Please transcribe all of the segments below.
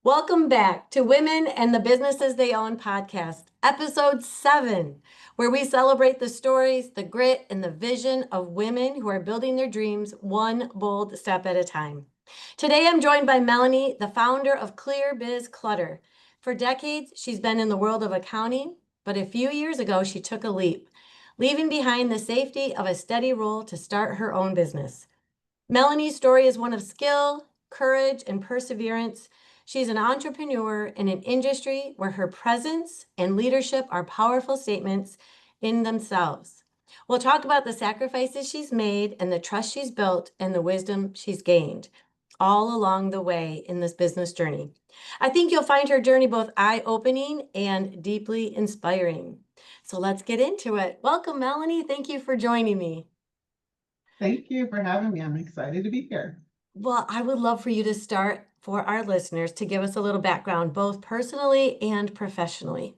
Welcome back to Women and the Businesses They Own podcast, episode 7, where we celebrate the stories, the grit, and the vision of women who are building their dreams one bold step at a time. Today, I'm joined by Melanie, the founder of Biz Clutter. For decades, she's been in the world of accounting, but a few years ago, she took a leap, leaving behind the safety of a steady role to start her own business. Melanie's story is one of skill, courage, and perseverance. She's an entrepreneur in an industry where her presence and leadership are powerful statements in themselves. We'll talk about the sacrifices she's made and the trust she's built and the wisdom she's gained all along the way in this business journey. I think you'll find her journey both eye-opening and deeply inspiring. So let's get into it. Welcome, Melanie. Thank you for joining me. Thank you for having me. I'm excited to be here. Well, I would love for you to start for our listeners to give us a little background, both personally and professionally.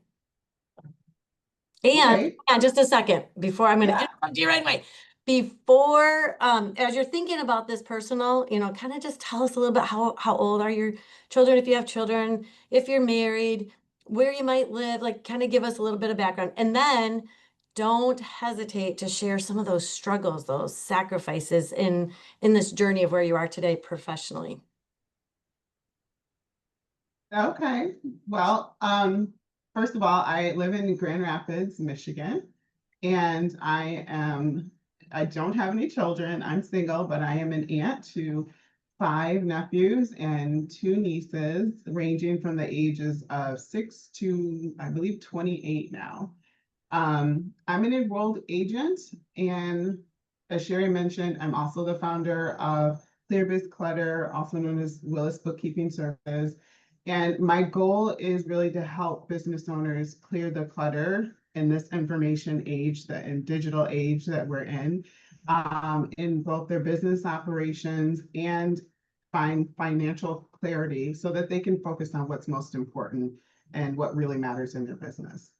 And Okay. just a second, before I'm going to Yeah. interrupt you right away. Before, as you're thinking about this personal, kind of just tell us a little bit how old are your children, if you have children, if you're married, where you might live, like kind of give us a little bit of background. And then don't hesitate to share some of those struggles, those sacrifices in this journey of where you are today professionally. Okay. Well, first of all, I live in Grand Rapids, Michigan, and I don't have any children. I'm single, but I am an aunt to 5 nephews and 2 nieces, ranging from the ages of 6 to, I believe, 28 now. I'm an enrolled agent, and as Sherry mentioned, I'm also the founder of Biz Clutter, also known as Willis Bookkeeping Services. And my goal is really to help business owners clear the clutter in this information age, and digital age that we're in both their business operations and find financial clarity so that they can focus on what's most important and what really matters in their business.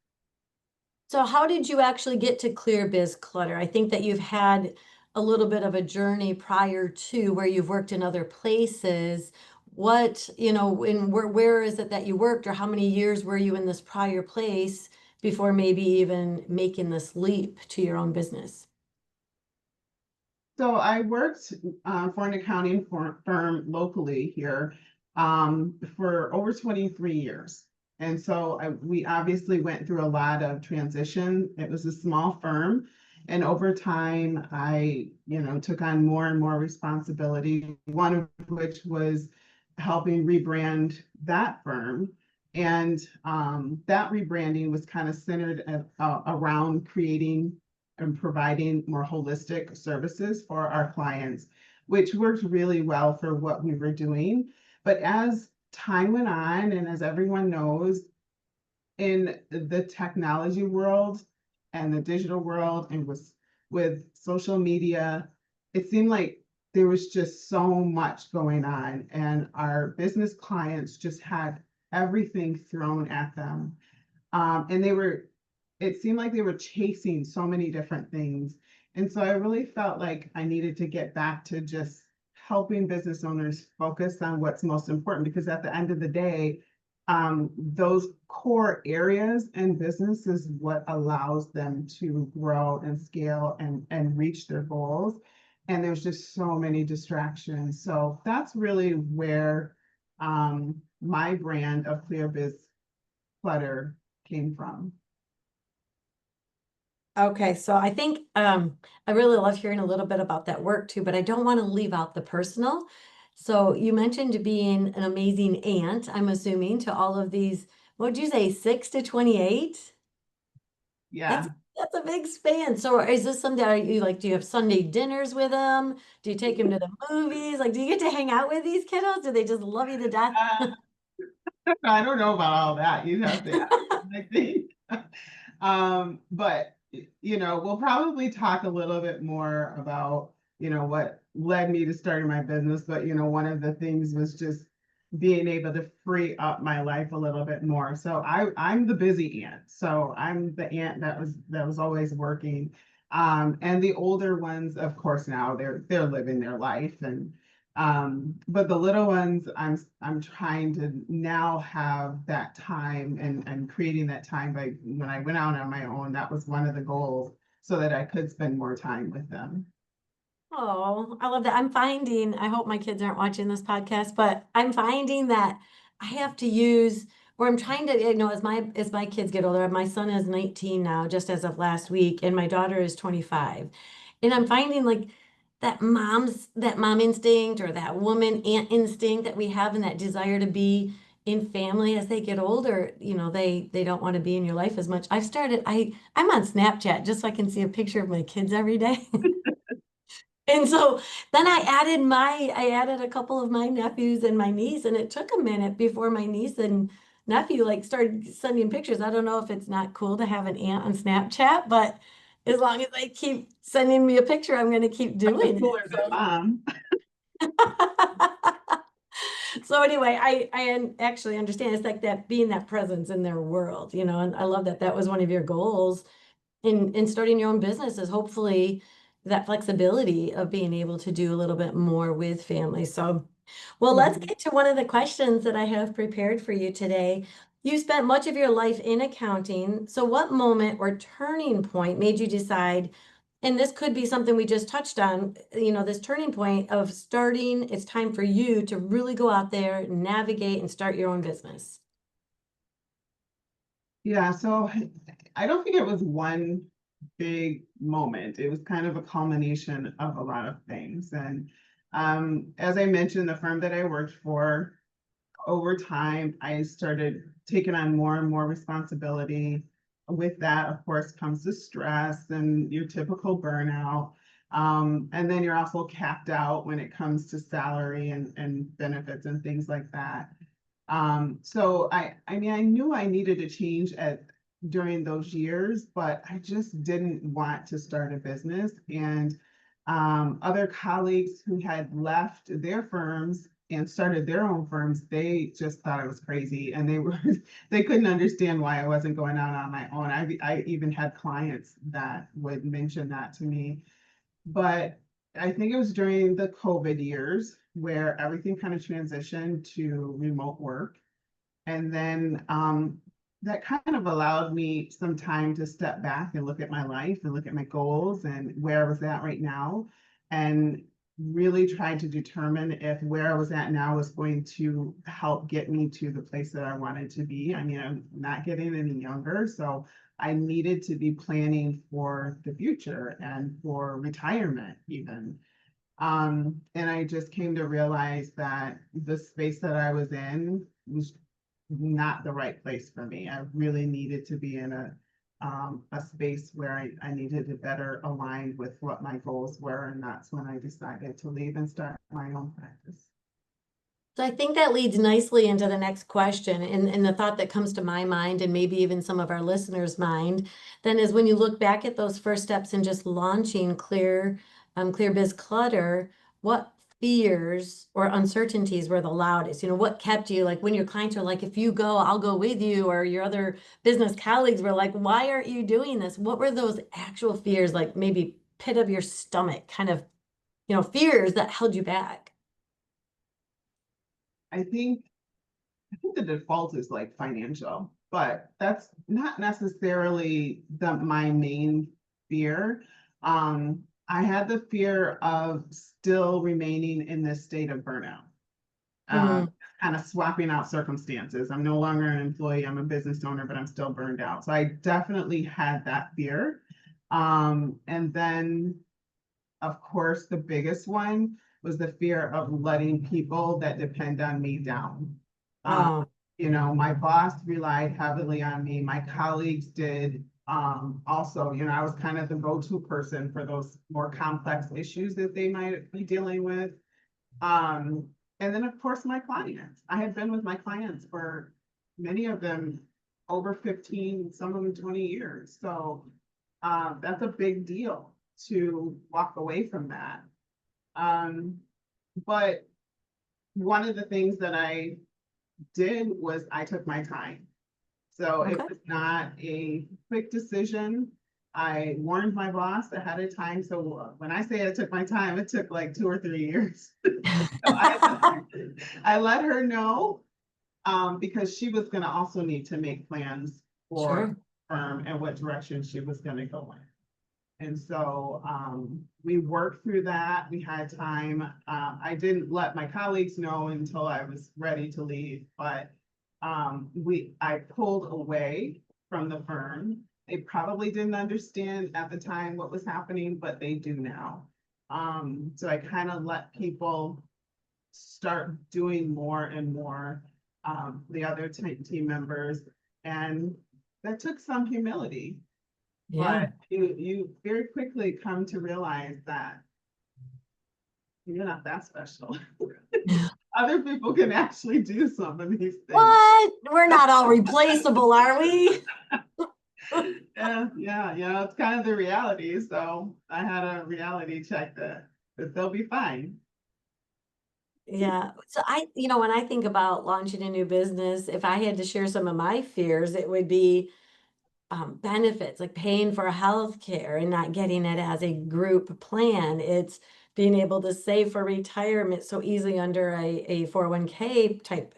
So how did you actually get to Clear Biz Clutter? I think that you've had a little bit of a journey prior to where you've worked in other places. What, and where is it that you worked, or how many years were you in this prior place before maybe even making this leap to your own business? So I worked for an accounting firm locally here for over 23 years. And so we obviously went through a lot of transition. It was a small firm. And over time, I, took on more and more responsibility, one of which was helping rebrand that firm. And that rebranding was kind of centered around creating and providing more holistic services for our clients, which worked really well for what we were doing. But as time went on, and as everyone knows, in the technology world and the digital world, and with social media, it seemed like there was just so much going on, and our business clients just had everything thrown at them. And it seemed like they were chasing so many different things. And so I really felt like I needed to get back to just helping business owners focus on what's most important, because at the end of the day, those core areas in business is what allows them to grow and scale and reach their goals. And there's just so many distractions. So that's really where my brand of Clear Biz Clutter came from. Okay, so I think I really love hearing a little bit about that work too, but I don't want to leave out the personal. So you mentioned being an amazing aunt, I'm assuming, to all of these, what would you say, 6 to 28? Yeah. That's a big span. So is this something that you like, do you have Sunday dinners with them? Do you take them to the movies? Like, do you get to hang out with these kiddos? Do they just love you to death? I don't know about all that. You'd have to ask them, I think. But we'll probably talk a little bit more about, what led me to starting my business. But, one of the things was just being able to free up my life a little bit more. So I'm the busy aunt. So I'm the aunt that was always working. And the older ones, of course, now they're living their life, and But the little ones, I'm trying to now have that time and creating that time by when I went out on my own, that was one of the goals so that I could spend more time with them. Oh, I love that. I hope my kids aren't watching this podcast, but I'm finding that I have to use, or I'm trying to, as my kids get older, my son is 19 now, just as of last week, and my daughter is 25. And I'm finding like that mom instinct or that woman aunt instinct that we have and that desire to be in family as they get older, they don't want to be in your life as much. I'm on Snapchat just so I can see a picture of my kids every day. And so then I added a couple of my nephews and my niece, and it took a minute before my niece and nephew like started sending pictures. I don't know if it's not cool to have an aunt on Snapchat, but as long as they keep sending me a picture, I'm going to keep doing Cooler it. than mom. So anyway, I actually understand it's like that being that presence in their world, and I love that that was one of your goals in starting your own business is hopefully that flexibility of being able to do a little bit more with family. So, well, let's Mhm. get to one of the questions that I have prepared for you today. You spent much of your life in accounting. So, what moment or turning point made you decide? And this could be something we just touched on, this turning point of starting, it's time for you to really go out there, navigate, and start your own business. Yeah, so I don't think it was one big moment. It was kind of a culmination of a lot of things. And as I mentioned, the firm that I worked for, over time, I started taking on more and more responsibility. With that, of course, comes the stress and your typical burnout. And then you're also capped out when it comes to salary and benefits and things like that. So I mean, I knew I needed to change during those years, but I just didn't want to start a business. And other colleagues who had left their firms and started their own firms, they just thought I was crazy, and they couldn't understand why I wasn't going out on my own. I even had clients that would mention that to me, but I think it was during the COVID years where everything kind of transitioned to remote work. And then that kind of allowed me some time to step back and look at my life and look at my goals and where I was at right now. And really tried to determine if where I was at now was going to help get me to the place that I wanted to be. I mean, I'm not getting any younger, so I needed to be planning for the future and for retirement even. And I just came to realize that the space that I was in was not the right place for me. I really needed to be in a space where I needed to better align with what my goals were. And that's when I decided to leave and start my own practice. So I think that leads nicely into the next question. And the thought that comes to my mind, and maybe even some of our listeners' mind, then is when you look back at those first steps in just launching Clear Biz Clutter, what fears or uncertainties were the loudest? What kept you like when your clients are like, if you go, I'll go with you, or your other business colleagues were like, why aren't you doing this? What were those actual fears, like maybe pit of your stomach kind of, fears that held you back? I think I think the default is like financial, but that's not necessarily my main fear. I had the fear of still remaining in this state of burnout, Mm, kind of swapping out circumstances. I'm no longer an employee, I'm a business owner, but I'm still burned out. So I definitely had that fear. And then, of course, the biggest one was the fear of letting people that depend on me down. Um, oh, my boss relied heavily on me. My colleagues did. Also, I was kind of the go-to person for those more complex issues that they might be dealing with. Um, and then, of course, my clients. I had been with my clients for many of them over 15, some of them 20 years. So that's a big deal to walk away from that. Um, but one of the things that I did was I took my time. So it okay. was not a quick decision. I warned my boss ahead of time. So when I say it took my time, it took like 2 or 3 years. So I let her know, because she was gonna also need to make plans for Sure. firm and what direction she was gonna go in. And so, we worked through that. We had time. I didn't let my colleagues know until I was ready to leave, but I pulled away from the firm. They probably didn't understand at the time what was happening, but they do now. So I kind of let people start doing more and more, the other team members, and that took some humility. Yeah. But you very quickly come to realize that you're not that special. Other people can actually do some of these things. What? We're not all replaceable, are we? Yeah, it's kind of the reality. So I had a reality check that they'll be fine. Yeah. So when I think about launching a new business, if I had to share some of my fears, it would be benefits, like paying for healthcare and not getting it as a group plan. It's being able to save for retirement so easily under a 401k type,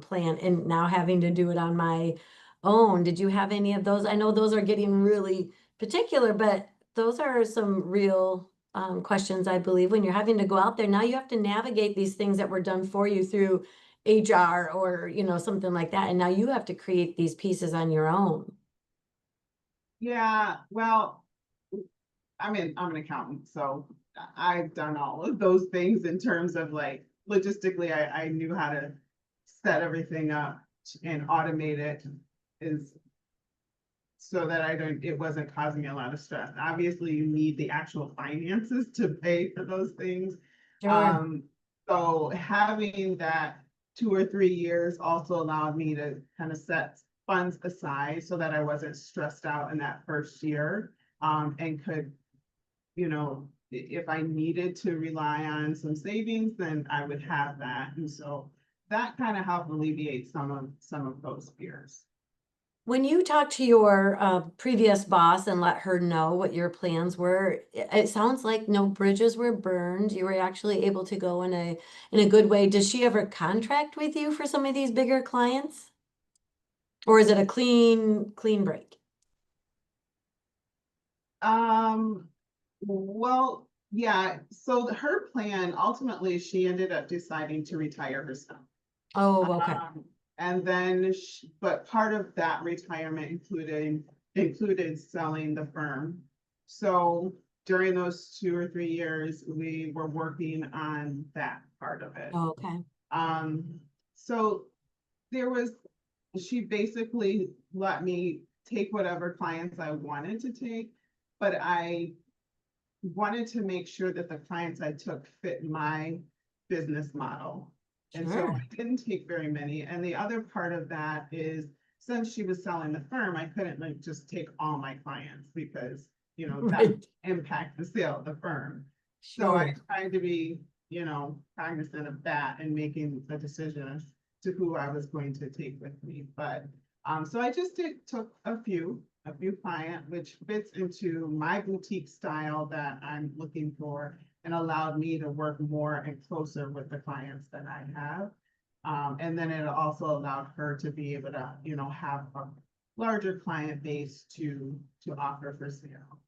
plan, and now having to do it on my own. Did you have any of those? I know those are getting really particular, but those are some real questions, I believe, when you're having to go out there. Now you have to navigate these things that were done for you through HR or, something like that. And now you have to create these pieces on your own. Yeah, well, I'm an accountant, so I've done all of those things in terms of like logistically, I knew how to set everything up and automate it is so that it wasn't causing me a lot of stress. Obviously, you need the actual finances to pay for those things. Sure. Um, so having that 2 or 3 years also allowed me to kind of set funds aside so that I wasn't stressed out in that first year. And could, if I needed to rely on some savings, then I would have that. And so that kind of helped alleviate some of those fears. When you talked to your previous boss and let her know what your plans were, it sounds like no bridges were burned. You were actually able to go in a good way. Does she ever contract with you for some of these bigger clients? Or is it a clean break? Um, well, yeah, so her plan, ultimately, she ended up deciding to retire herself. Oh, okay. And then, but part of that retirement included selling the firm. So during those 2 or 3 years, we were working on that part of it. Oh, okay. Um, so she basically let me take whatever clients I wanted to take, but I wanted to make sure that the clients I took fit my business model. And so Sure. I didn't take very many. And the other part of that is, since she was selling the firm, I couldn't like just take all my clients because, that Right. impact the sale of the firm. So I Sure. tried to be, cognizant of that and making the decision to who I was going to take with me. But so I just took a few client, which fits into my boutique style that I'm looking for and allowed me to work more and closer with the clients that I have. And then it also allowed her to be able to, have a larger client base to offer for sale.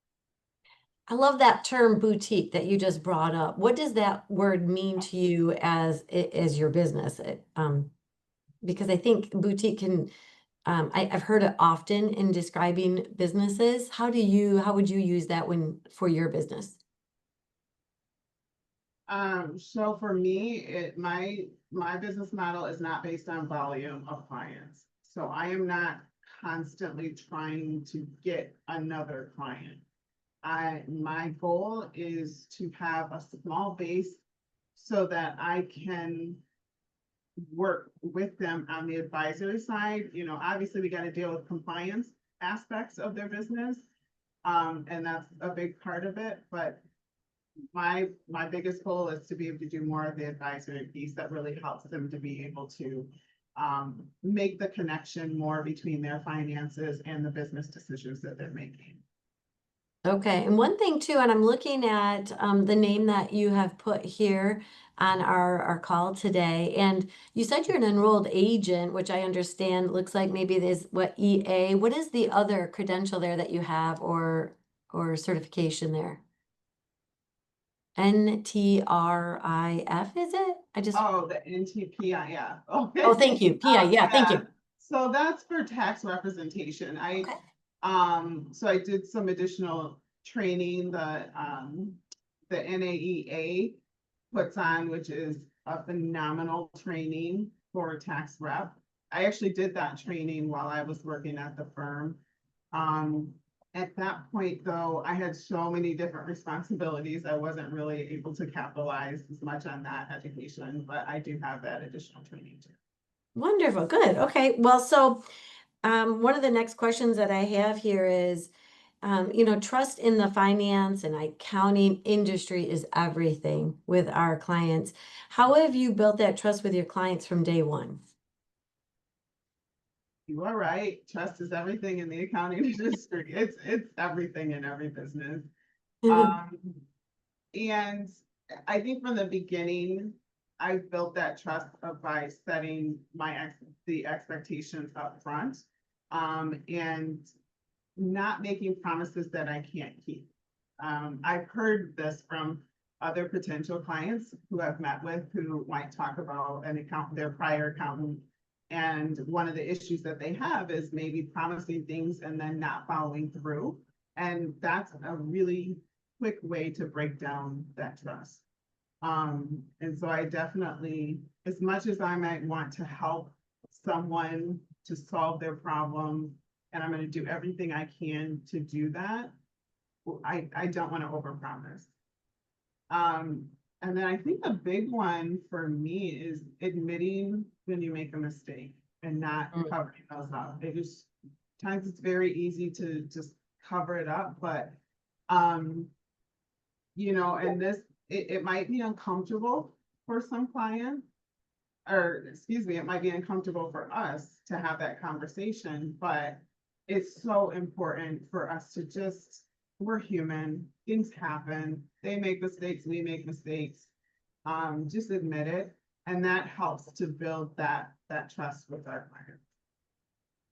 I love that term boutique that you just brought up. What does that word mean to you as your business? Because I think boutique can, I've heard it often in describing businesses. How would you use that for your business? So for me, my business model is not based on volume of clients. So I am not constantly trying to get another client. My goal is to have a small base so that I can work with them on the advisory side. Obviously we got to deal with compliance aspects of their business. And that's a big part of it, but my biggest goal is to be able to do more of the advisory piece that really helps them to be able to make the connection more between their finances and the business decisions that they're making. Okay, and one thing too, and I'm looking at the name that you have put here on our call today, and you said you're an enrolled agent, which I understand looks like maybe there's what EA. What is the other credential there that you have or certification there? NTRIF, is it? I just, Oh, the NTPIF. Okay. oh, thank you. PI, yeah, thank Yeah. you. So that's for tax representation. Okay. So I did some additional training, the NAEA puts on, which is a phenomenal training for tax rep. I actually did that training while I was working at the firm. Um, at that point, though, I had so many different responsibilities. I wasn't really able to capitalize as much on that education, but I do have that additional training too. Wonderful, good. Okay, well, so one of the next questions that I have here is, trust in the finance and accounting industry is everything with our clients. How have you built that trust with your clients from day one? You are right. Trust is everything in the accounting industry. It's everything in every business. Um, and I think from the beginning, I built that trust by setting the expectations up front, and not making promises that I can't keep. I've heard this from other potential clients who I've met with who might talk about their prior accountant. And one of the issues that they have is maybe promising things and then not following through. And that's a really quick way to break down that trust. And so I definitely, as much as I might want to help someone to solve their problem, and I'm going to do everything I can to do that, I don't want to overpromise. And then I think the big one for me is admitting when you make a mistake and not Mm. covering those up. Times it's very easy to just cover it up, but and it might be uncomfortable for some clients, or excuse me, it might be uncomfortable for us to have that conversation, but it's so important for us to we're human, things happen, they make mistakes, we make mistakes. Just admit it, and that helps to build that trust with our clients.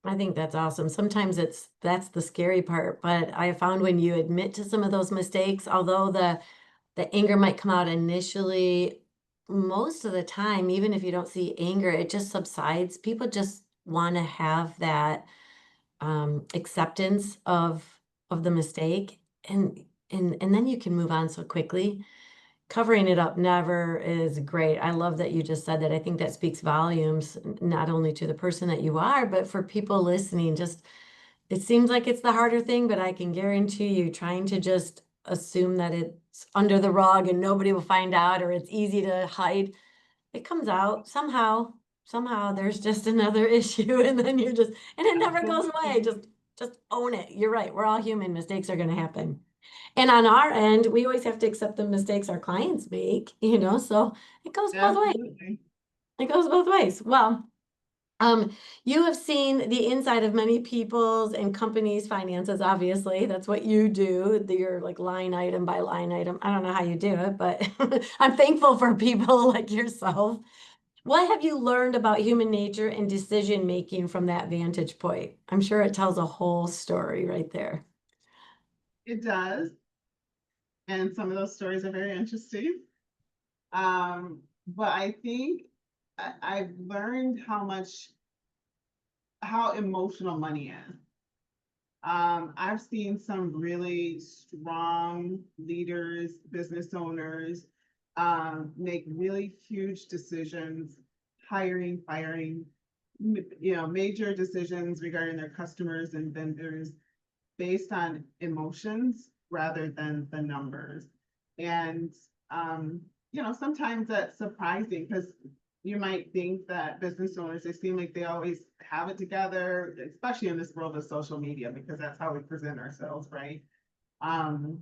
I think that's awesome. Sometimes that's the scary part, but I found when you admit to some of those mistakes, although the anger might come out initially, most of the time, even if you don't see anger, it just subsides. People just want to have that acceptance of the mistake, and then you can move on so quickly. Covering it up never is great. I love that you just said that. I think that speaks volumes, not only to the person that you are, but for people listening. Just, it seems like it's the harder thing, but I can guarantee you trying to just assume that it's under the rug and nobody will find out, or it's easy to hide, it comes out somehow there's just another issue, and then and it never goes away. Just own it. You're right. We're all human. Mistakes are going to happen. And on our end, we always have to accept the mistakes our clients make, so it goes both ways. Absolutely. It goes both ways. Well, you have seen the inside of many people's and companies' finances, obviously. That's what you do. You're like line item by line item. I don't know how you do it, but I'm thankful for people like yourself. What have you learned about human nature and decision making from that vantage point? I'm sure it tells a whole story right there. It does. And some of those stories are very interesting. But I think I've learned how emotional money is. I've seen some really strong leaders, business owners, make really huge decisions, hiring, firing, major decisions regarding their customers and vendors based on emotions rather than the numbers. And, sometimes that's surprising because you might think that business owners, they seem like they always have it together, especially in this world of social media, because that's how we present ourselves, right? Um,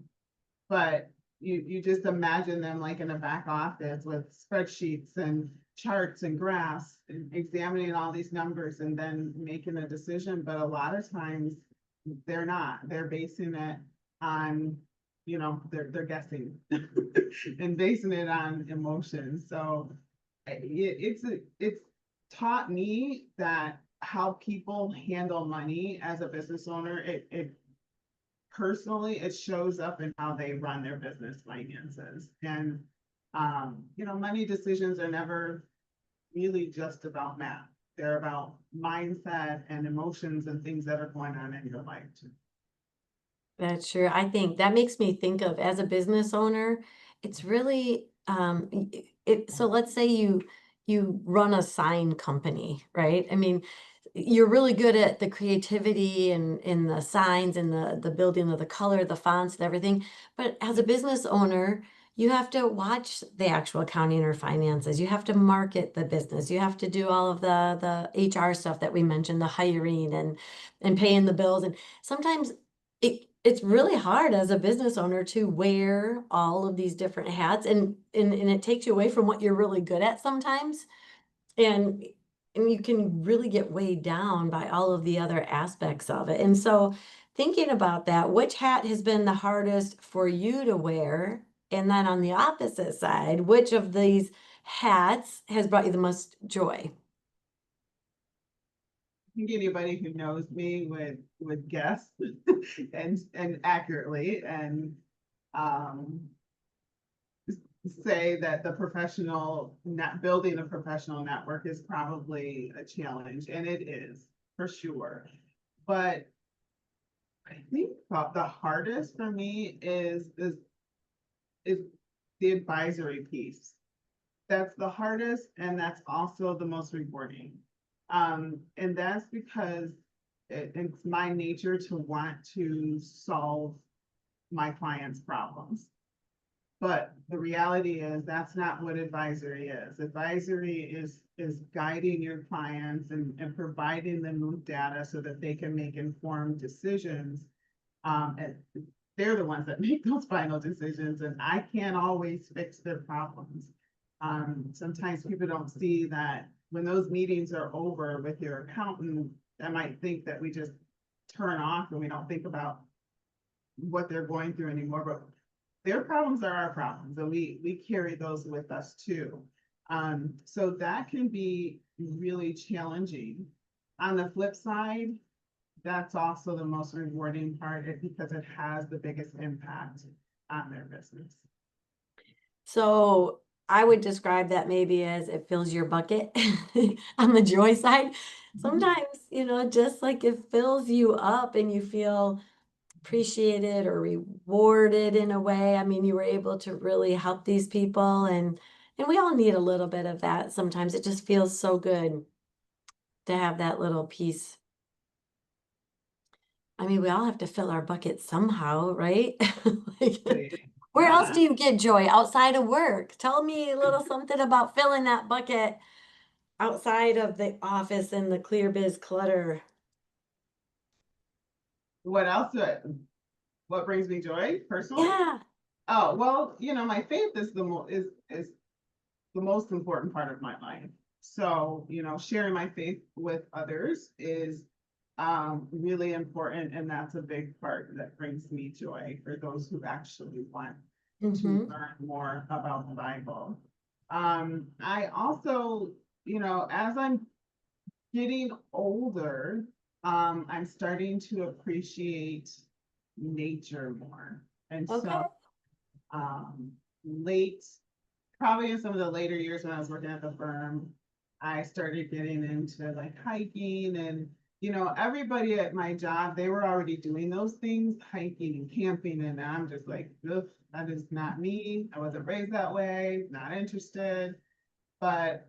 but you just imagine them like in a back office with spreadsheets and charts and graphs, and examining all these numbers and then making a decision. But a lot of times they're not. They're basing it on, they're guessing and basing it on emotions. So it's taught me that how people handle money as a business owner, it personally, it shows up in how they run their business finances. And, money decisions are never really just about math. They're about mindset and emotions and things that are going on in your life too. That's true. I think that makes me think of as a business owner, it's really so let's say you run a sign company, right? I mean, you're really good at the creativity and in the signs and the building of the color, the fonts and everything. But as a business owner, you have to watch the actual accounting or finances. You have to market the business. You have to do all of the HR stuff that we mentioned, the hiring and paying the bills. And sometimes it's really hard as a business owner to wear all of these different hats and it takes you away from what you're really good at sometimes. And and you can really get weighed down by all of the other aspects of it. And so thinking about that, which hat has been the hardest for you to wear? And then on the opposite side, which of these hats has brought you the most joy? I think anybody who knows me would guess and accurately and um say that the professional net building a professional network is probably a challenge, and it is for sure. But I think the hardest for me is the advisory piece. That's the hardest, and that's also the most rewarding. And that's because it's my nature to want to solve my clients' problems. But the reality is that's not what advisory is. Advisory is guiding your clients and providing them with data so that they can make informed decisions. And they're the ones that make those final decisions, and I can't always fix their problems. Sometimes people don't see that when those meetings are over with your accountant, they might think that we just turn off and we don't think about what they're going through anymore. But their problems are our problems, and we carry those with us too. So that can be really challenging. On the flip side, that's also the most rewarding part because it has the biggest impact on their business. So I would describe that maybe as it fills your bucket on the joy side. Sometimes, just like it fills you up and you feel appreciated or rewarded in a way. I mean, you were able to really help these people and we all need a little bit of that. Sometimes it just feels so good to have that little piece. I mean, we all have to fill our bucket somehow, right? Like, where else Yeah. do you get joy outside of work? Tell me a little something about filling that bucket outside of the office and the clear biz clutter. What else? What brings me joy personally? Yeah. Oh, well, my faith is is the most important part of my life. So, sharing my faith with others is really important, and that's a big part that brings me joy for those who actually want to Mm-hmm. learn more about the Bible. I also, as I'm getting older, I'm starting to appreciate nature more. And Okay. so late, probably in some of the later years when I was working at the firm, I started getting into like hiking and everybody at my job, they were already doing those things, hiking and camping, and I'm just like, ugh, that is not me. I wasn't raised that way, not interested. But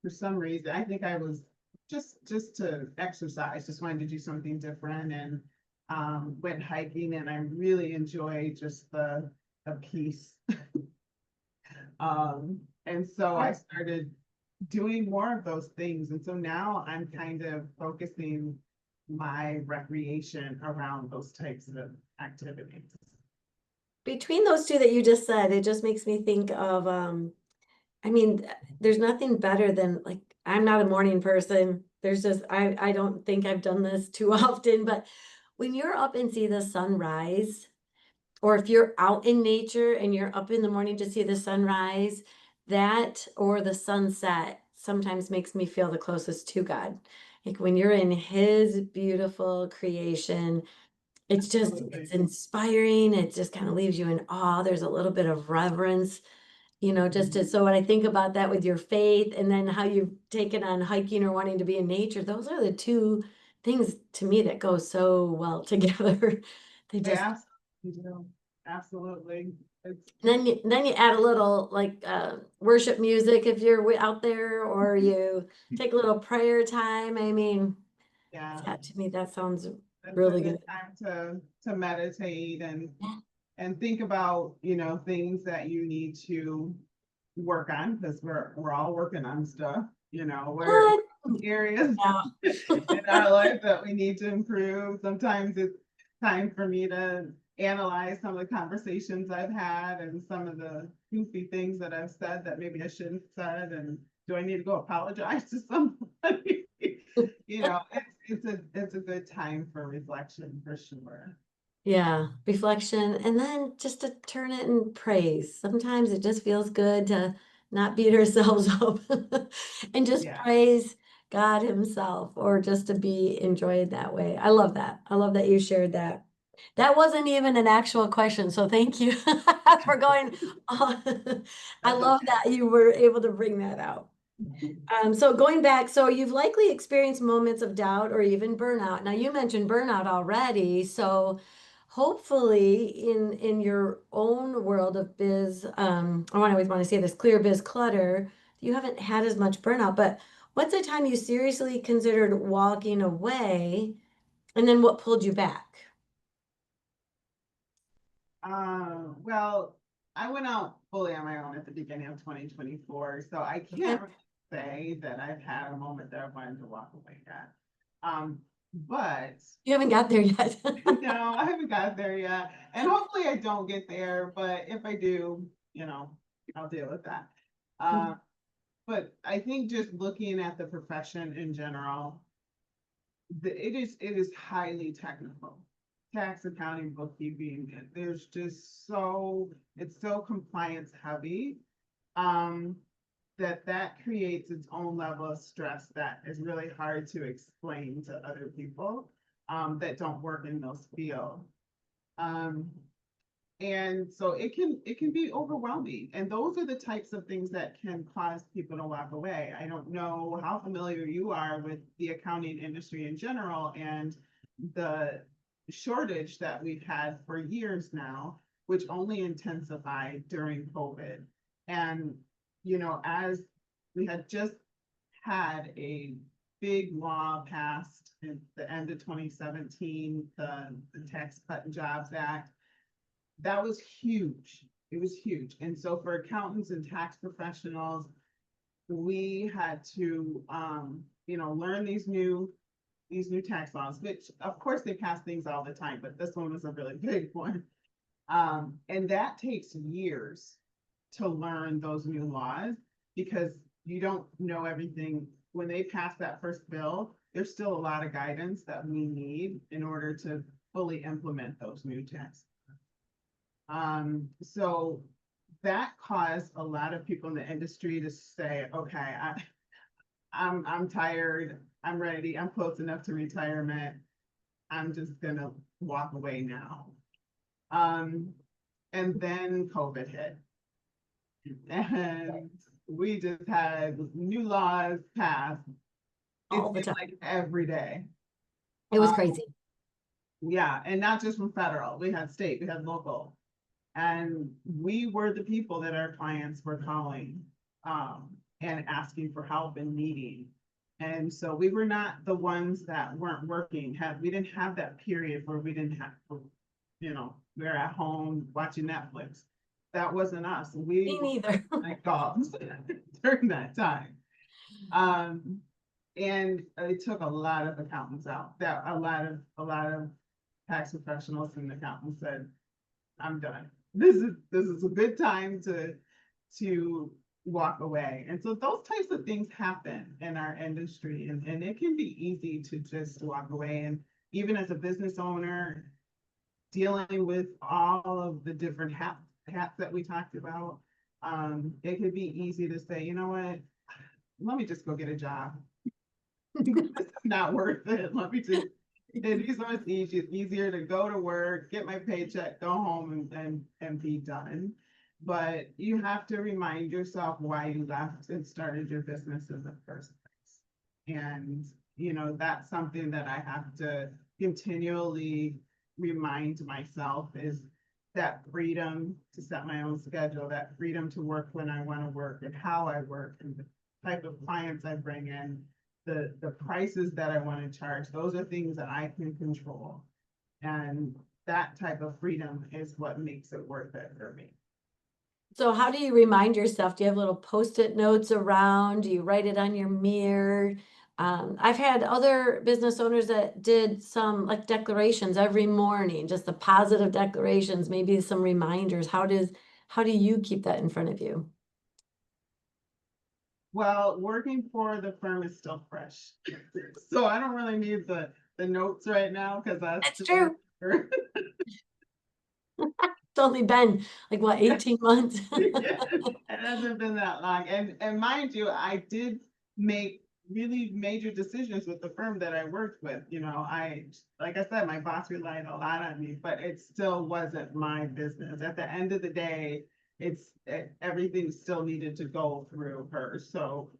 for some reason, I think I was just to exercise, just wanted to do something different, and went hiking, and I really enjoyed just the peace. And so I started doing more of those things. And so now I'm kind of focusing my recreation around those types of activities. Between those two that you just said, it just makes me think of I mean, there's nothing better than like I'm not a morning person. There's just I don't think I've done this too often, but when you're up and see the sunrise, or if you're out in nature and you're up in the morning to see the sunrise, that or the sunset sometimes makes me feel the closest to God. Like when you're in His beautiful creation, it's Absolutely. inspiring. It just kind of leaves you in awe. There's a little bit of reverence, just to, so when I think about that with your faith and then how you've taken on hiking or wanting to be in nature, those are the two things to me that go so well together. They just, Yeah, you do. Absolutely. It's, then you add a little like worship music if you're out there, or you take a little prayer time. I mean, yeah, that to me, that sounds it's a really good good. time to meditate Yeah. and think about, things that you need to work on, because we're all working on stuff, where What? areas in our life that we need to improve. Sometimes it's time for me to analyze some of the conversations I've had and some of the goofy things that I've said that maybe I shouldn't have said. And do I need to go apologize to somebody? It's a good time for reflection for sure. Yeah, reflection, and then just to turn it in praise. Sometimes it just feels good to not beat ourselves up and just Yeah. praise God Himself, or just to be enjoyed that way. I love that. I love that you shared that. That wasn't even an actual question, so thank you for going on. I That's love that you were able to bring that out. okay. So going back, so you've likely experienced moments of doubt or even burnout. Now you mentioned burnout already, so hopefully in your own world of biz, I always want to say this, clear biz clutter, you haven't had as much burnout. But what's the time you seriously considered walking away, and then what pulled you back? Well, I went out fully on my own at the beginning of 2024, so I Okay, can't really say that I've had a moment that I wanted to walk away yet. But you haven't got there yet. no, I haven't got there yet, and hopefully I don't get there. But if I do, I'll deal with that. But I think just looking at the profession in general, it is highly technical. Tax, accounting, bookkeeping, there's just it's so compliance heavy, um, that creates its own level of stress that is really hard to explain to other people, that don't work in those fields. Um, and so it can be overwhelming. And those are the types of things that can cause people to walk away. I don't know how familiar you are with the accounting industry in general and the shortage that we've had for years now, which only intensified during COVID. And, as we had just had a big law passed in the end of 2017, the Tax Cut and Jobs Act, that was huge. It was huge. And so for accountants and tax professionals, we had to, learn these new tax laws, which of course they pass things all the time, but this one was a really big one. And that takes years to learn those new laws, because you don't know everything. When they pass that first bill, there's still a lot of guidance that we need in order to fully implement those new tax. So that caused a lot of people in the industry to say, okay, I'm tired, I'm ready, I'm close enough to retirement. I'm just gonna walk away now. And then COVID hit. And we just had new laws passed. It All the seemed time. like every day. It was Um, crazy. yeah, and not just from federal, we had state, we had local. And we were the people that our clients were calling, and asking for help and needing. And so we were not the ones that weren't working. We didn't have that period where we didn't have, we were at home watching Netflix. That wasn't us. We Me were neither. like dogs during that time. Um, and it took a lot of accountants out. That a lot of tax professionals and accountants said, I'm done. This is a good time to walk away. And so those types of things happen in our industry, and it can be easy to just walk away. And even as a business owner, dealing with all of the different hats that we talked about, it could be easy to say, you know what, let me just go get a job. It's not worth it. Let me just, it's easier to go to work, get my paycheck, go home and be done. But you have to remind yourself why you left and started your business in the first place. And, that's something that I have to continually remind myself is that freedom to set my own schedule, that freedom to work when I want to work and how I work and the type of clients I bring in, the prices that I want to charge. Those are things that I can control. And that type of freedom is what makes it worth it for me. So how do you remind yourself? Do you have little Post-it notes around? Do you write it on your mirror? I've had other business owners that did some like declarations every morning, just the positive declarations, maybe some reminders. How do you keep that in front of you? Well, working for the firm is still fresh. So I don't really need the notes right now because That's true. It's Only been like what, 18 months? it hasn't been that long. And mind you, I did make really major decisions with the firm that I worked with. Like I said, my boss relied a lot on me, but it still wasn't my business. At the end of the day, everything still needed to go through her. So,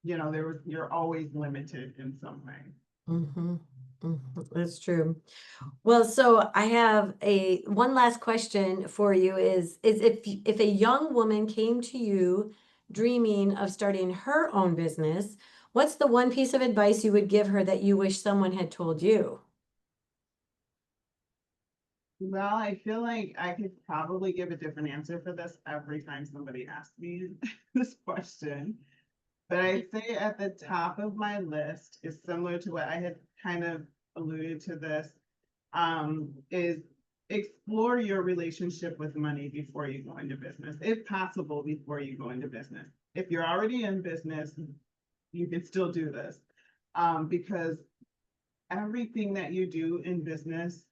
you're always limited in some way. Mm-hmm. Mm-hmm. That's true. Well, so I have one last question for you is if a young woman came to you dreaming of starting her own business, what's the one piece of advice you would give her that you wish someone had told you? Well, I feel like I could probably give a different answer for this every time somebody asks me this question. But I'd say at the top of my list is similar to what I had kind of alluded to this, is explore your relationship with money before you go into business, if possible, before you go into business. If you're already in business, you can still do this, because everything that you do in business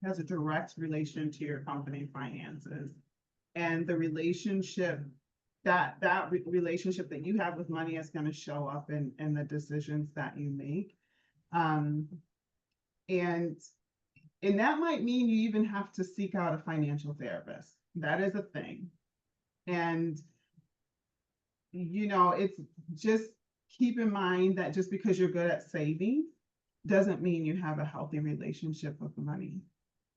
has a direct relation to your company finances. And the relationship relationship that you have with money is going to show up in the decisions that you make. And that might mean you even have to seek out a financial therapist. That is a thing. And it's just keep in mind that just because you're good at saving doesn't mean you have a healthy relationship with money.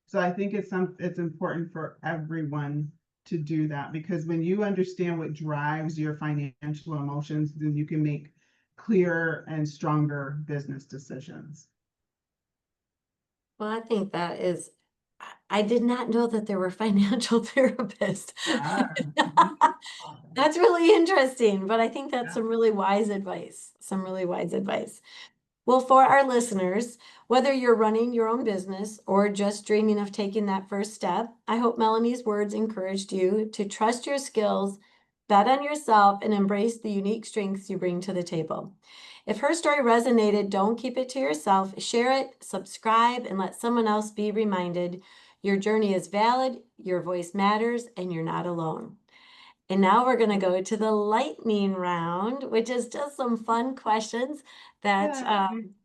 So I think it's important for everyone to do that, because when you understand what drives your financial emotions, then you can make clearer and stronger business decisions. Well, I think that is, I did not know that there were financial therapists. That's really interesting, but I think that's some really wise advice, some really wise advice. Well, for our listeners, whether you're running your own business or just dreaming of taking that first step, I hope Melanie's words encouraged you to trust your skills, bet on yourself, and embrace the unique strengths you bring to the table. If her story resonated, don't keep it to yourself. Share it, subscribe, and let someone else be reminded your journey is valid, your voice matters, and you're not alone. And now we're going to go to the lightning round, which is just some fun questions that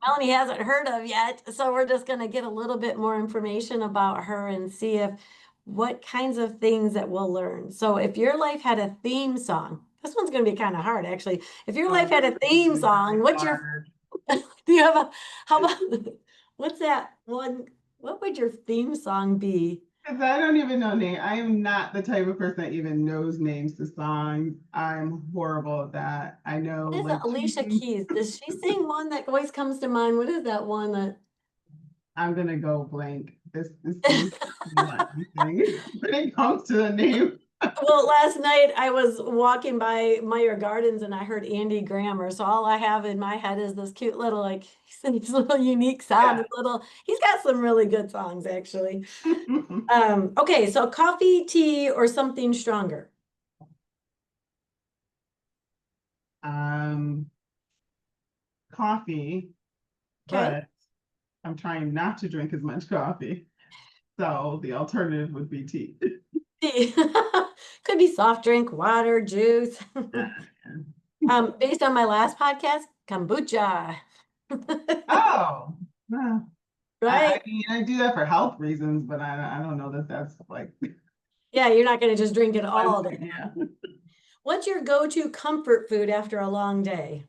Melanie hasn't heard of yet. So we're just going to get a little bit more information about her and see what kinds of things that we'll learn. So if your life had a theme song, this one's going to be kind of hard, actually. If your life had a theme song, do you have how about, what's that one? What would your theme song be? Because I don't even know name. I am not the type of person that even knows names to songs. I'm horrible at that. I know What is like Alicia Keys? Does she sing one that always comes to mind? What is that one that I'm gonna go blank. This seems like anything when it comes to the name. Well, last night I was walking by Meyer Gardens and I heard Andy Grammer. So all I have in my head is this cute little, like, he sings little unique sound, he's got some really good songs actually. Okay, so coffee, tea, or something stronger? Coffee. Okay. but I'm trying not to drink as much coffee. So the alternative would be tea. Could be soft drink, water, juice. Based on my last podcast, kombucha. Oh, well, I Right? mean, I do that for health reasons, but I don't know that that's like, Yeah, you're not going to just drink it all day. yeah. What's your go-to comfort food after a long day?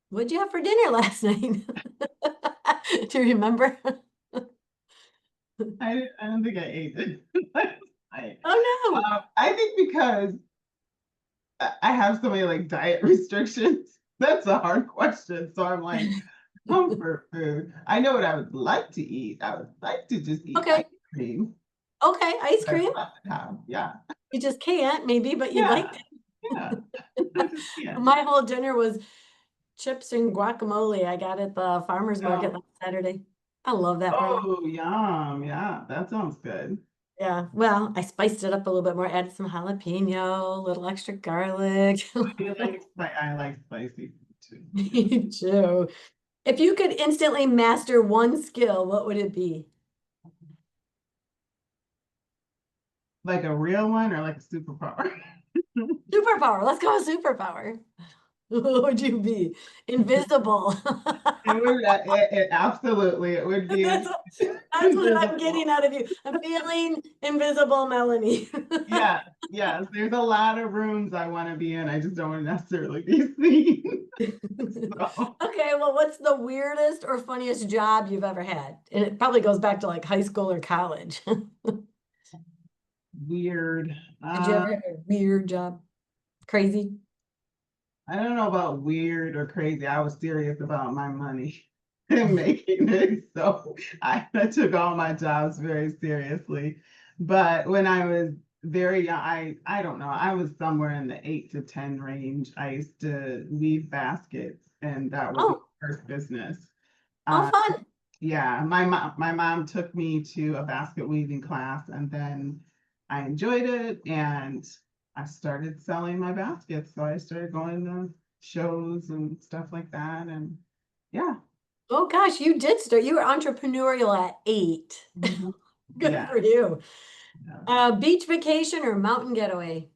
What'd you have for dinner last night? Do you remember? I don't think I ate it. Oh no. I think because I have so many like diet restrictions. That's a hard question. So I'm like, comfort food. I know what I would like to eat. I would like to just eat Okay. ice cream. Okay, ice That's cream. not the time. Yeah. You just can't, maybe, but you'd Yeah. like to. Yeah. I just can't. My whole dinner was chips and guacamole I got at the farmer's market Oh, last Saturday. I love that for lunch. oh, yum. Yeah, that sounds good. Yeah, well, I spiced it up a little bit more, added some jalapeno, a little extra garlic. I like spicy food too. Me too. If you could instantly master one skill, what would it be? Like a real one or like a superpower? Superpower. Let's go with superpower. What would you be? Invisible. Absolutely, it would be That's, that's what I'm invisible. getting out of you. I'm feeling invisible, Melanie. Yeah, yes, there's a lot of rooms I want to be in. I just don't want to necessarily be seen. So, Okay, well, what's the weirdest or funniest job you've ever had? And it probably goes back to like high school or college. weird. Did you ever have a weird job? Crazy? I don't know about weird or crazy. I was serious about my money and making it. So I took all my jobs very seriously. But when I was very young, I don't know, I was somewhere in the 8 to 10 range. I used to weave baskets, and that was my Oh, first business. oh, Uh, fun. yeah, my mom took me to a basket weaving class, and then I enjoyed it, and I started selling my baskets. So I started going to shows and stuff like that, and yeah. Oh gosh, you did start. You were entrepreneurial at 8. Mhm. Good Yeah, for you. yeah. Beach vacation or mountain getaway?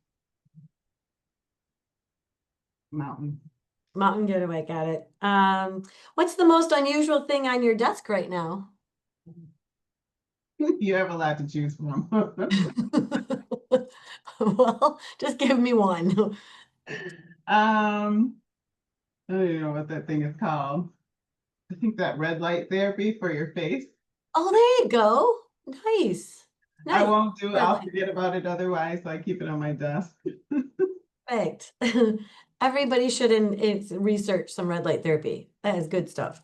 Mountain. Mountain getaway, got it. What's the most unusual thing on your desk right now? You have a lot to choose from. Well, just give me one. um, I don't even know what that thing is called. I think that red light therapy for your face. Oh, there you go. Nice. I Nice. won't do it. Red I'll light. forget about it otherwise, so I keep it on my desk. Perfect. Everybody should research some red light therapy. That is good stuff.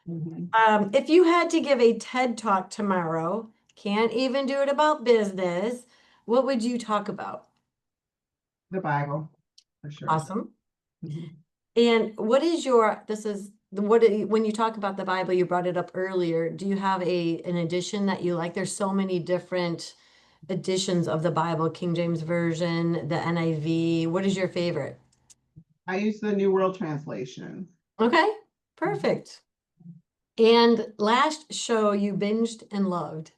Mhm. If you had to give a TED talk tomorrow, can't even do it about business, what would you talk about? The Bible, for sure. Awesome. Mhm. And what is your, this is, when you talk about the Bible, you brought it up earlier. Do you have an edition that you like? There's so many different editions of the Bible, King James Version, the NIV. What is your favorite? I use the New World Translation. Okay, Mhm. perfect. And last show you binged and loved.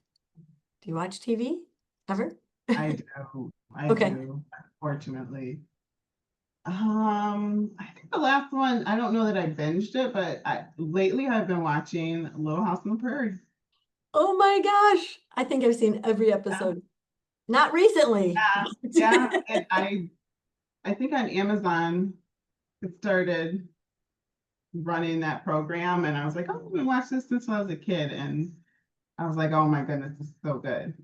Do you watch TV ever? I do. I Okay. do, unfortunately. I think the last one, I don't know that I binged it, but lately I've been watching Little House on the Prairie. Oh my gosh. I think I've seen every Yeah, episode. Not recently. yeah, yeah. And I think on Amazon it started running that program, and I was like, oh, I've been watching this since I was a kid, and I was like, oh my goodness, it's so good.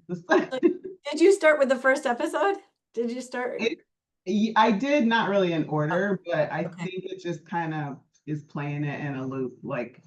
Did you start with the first episode? Did you start? It, I did not really in Oh, order, but I okay. think it just kind of is playing it in a loop, like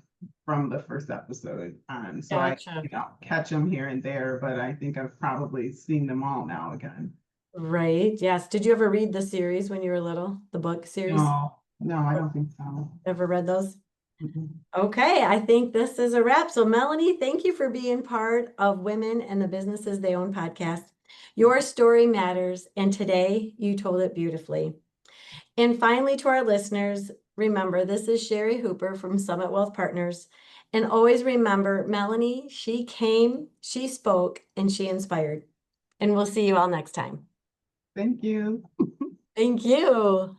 from the first episode on. So I, Gotcha. catch them here and there, but I think I've probably seen them all now again. Right. Yes. Did you ever read the series when you were little? The book series? No, no, I don't think so. Ever read those? Mhm. Okay, I think this is a wrap. So, Melanie, thank you for being part of Women and the Businesses They Own podcast. Your story matters, and today you told it beautifully. And finally, to our listeners, remember, this is Sherry Hooper from Summit Wealth Partners. And always remember, Melanie, she came, she spoke, and she inspired. And we'll see you all next time. Thank you. Thank you.